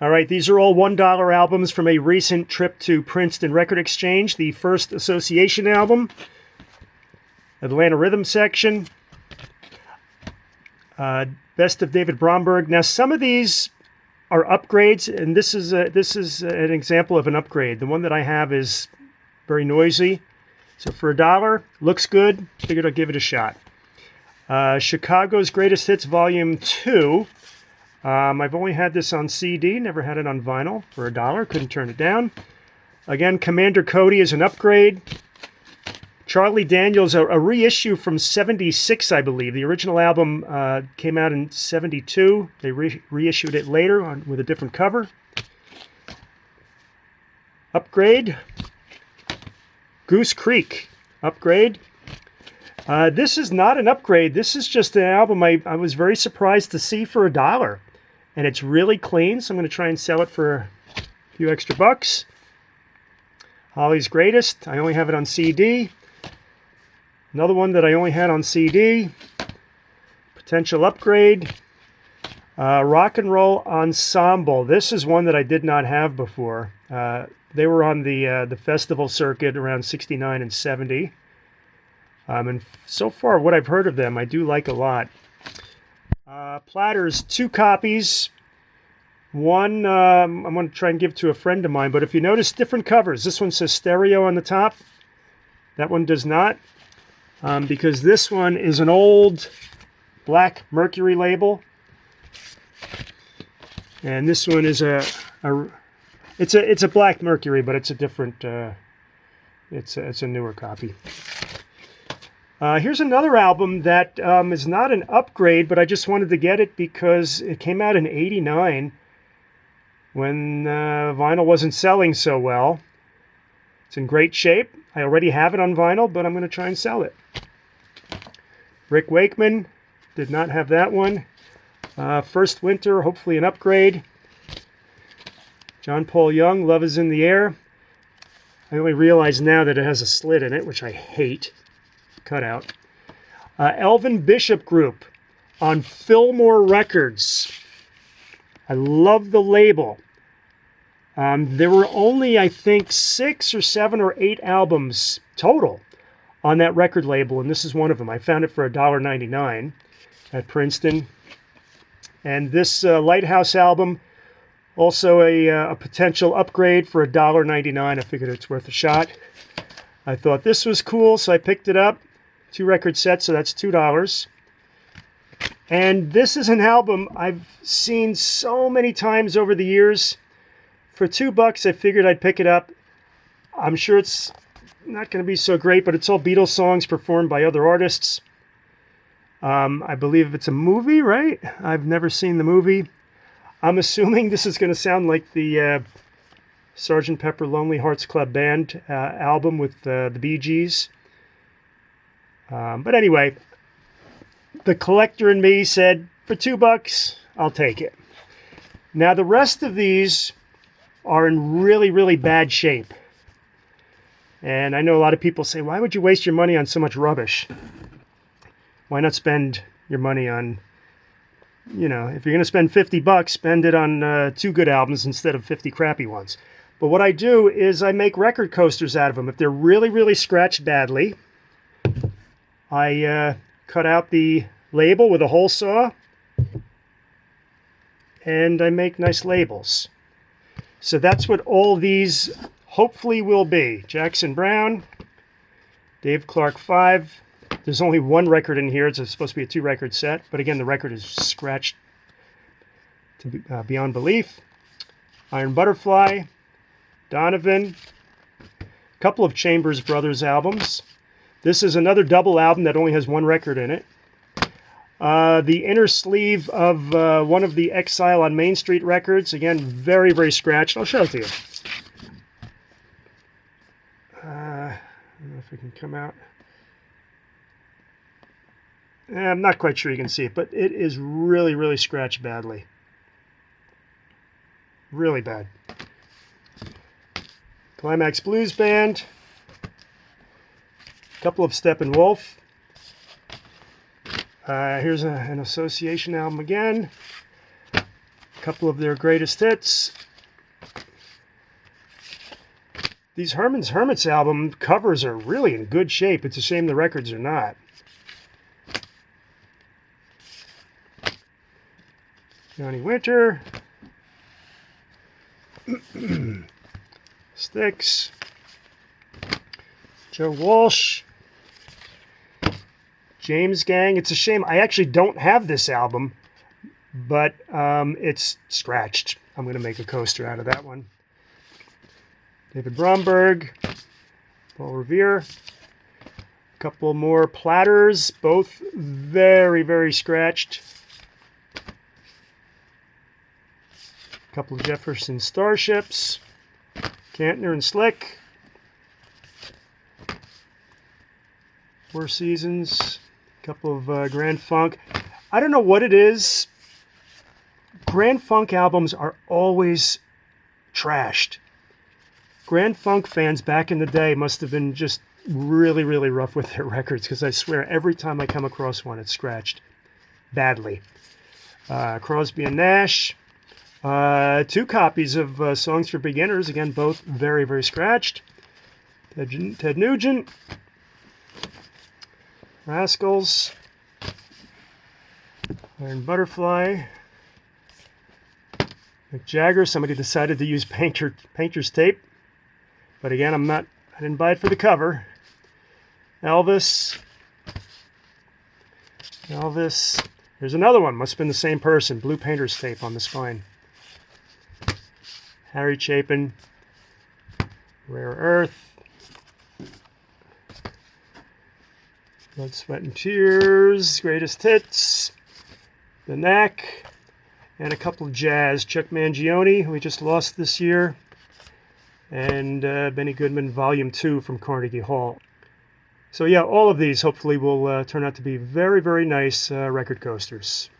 All right, these are all $1 albums from a recent trip to Princeton Record Exchange. The First Association album, Atlanta Rhythm section, Best of David Bromberg. Now, some of these are upgrades, and this is an example of an upgrade. The one that I have is very noisy, so for $1, looks good. Figured I'd give it a shot. Chicago's Greatest Hits Volume 2. I've only had this on CD, never had it on vinyl. For $1, couldn't turn it down. Again, Commander Cody is an upgrade. Charlie Daniels, a reissue from '76, I believe. The original album came out in '72. They reissued it later with a different cover. Upgrade. Goose Creek, upgrade. This is not an upgrade. This is just an album I was very surprised to see for $1. And it's really clean, so I'm going to try and sell it for a few extra bucks. Holly's Greatest. I only have it on CD. Another one that I only had on CD. Potential upgrade. Rock and Roll Ensemble. This is one that I did not have before. They were on the festival circuit around '69 and '70. And so far, what I've heard of them, I do like a lot. Platters, 2 copies. One I'm going to try and give to a friend of mine, but if you notice, different covers. This one says stereo on the top. That one does not, because this one is an old black Mercury label. And this one is it's a black Mercury, but it's a different, it's a newer copy. Here's another album that is not an upgrade, but I just wanted to get it because it came out in '89 when vinyl wasn't selling so well. It's in great shape. I already have it on vinyl, but I'm going to try and sell it. Rick Wakeman, did not have that one. First Winter, hopefully an upgrade. John Paul Young, Love is in the Air. I only realize now that it has a slit in it, which I hate. Cut out. Elvin Bishop Group on Fillmore Records. I love the label. There were only, I think, 6 or 7 or 8 albums total on that record label, and this is one of them. I found it for $1.99 at Princeton. And this Lighthouse album, also a potential upgrade for $1.99. I figured it's worth a shot. I thought this was cool, so I picked it up. 2 record sets, so that's $2. And this is an album I've seen so many times over the years. For $2, I figured I'd pick it up. I'm sure it's not going to be so great, but it's all Beatles songs performed by other artists. I believe it's a movie, right? I've never seen the movie. I'm assuming this is going to sound like the Sgt. Pepper Lonely Hearts Club Band album with the Bee Gees. But anyway, the collector in me said, for $2, I'll take it. Now, the rest of these are in really, really bad shape. And I know a lot of people say, why would you waste your money on so much rubbish? Why not spend your money on, if you're going to spend $50, spend it on 2 good albums instead of 50 crappy ones. But what I do is I make record coasters out of them. If they're really, really scratched badly, I cut out the label with a hole saw, and I make nice labels. So that's what all these hopefully will be. Jackson Browne, Dave Clark 5. There's only 1 record in here. It's supposed to be a 2-record set, but again, the record is scratched to beyond belief. Iron Butterfly, Donovan, a couple of Chambers Brothers albums. This is another double album that only has 1 record in it. The inner sleeve of one of the Exile on Main Street records. Again, very, very scratched. I'll show it to you. I don't know if it can come out. I'm not quite sure you can see it, but it is really, really scratched badly. Really bad. Climax Blues Band. A couple of Steppenwolf. Here's an Association album again. A couple of their greatest hits. These Herman's Hermits album covers are really in good shape. It's a shame the records are not. Johnny Winter. Styx. Joe Walsh. James Gang. It's a shame. I actually don't have this album, but it's scratched. I'm going to make a coaster out of that one. David Bromberg. Paul Revere. A couple more Platters, both very, very scratched. A couple of Jefferson Starships. Cantner and Slick. Four Seasons. A couple of Grand Funk. I don't know what it is. Grand Funk albums are always trashed. Grand Funk fans back in the day must have been just really, really rough with their records, because I swear every time I come across one, it's scratched badly. Crosby and Nash. 2 copies of Songs for Beginners, again, both very, very scratched. Ted Nugent. Rascals. Iron Butterfly. Mick Jagger. Somebody decided to use painter's tape. But again, I didn't buy it for the cover. Elvis. Here's another one. Must have been the same person. Blue painter's tape on the spine. Harry Chapin. Rare Earth. Blood, Sweat, and Tears. Greatest Hits. The Knack. And a couple of jazz. Chuck Mangione, who we just lost this year. And Benny Goodman Volume 2 from Carnegie Hall. So yeah, all of these hopefully will turn out to be very, very nice record coasters.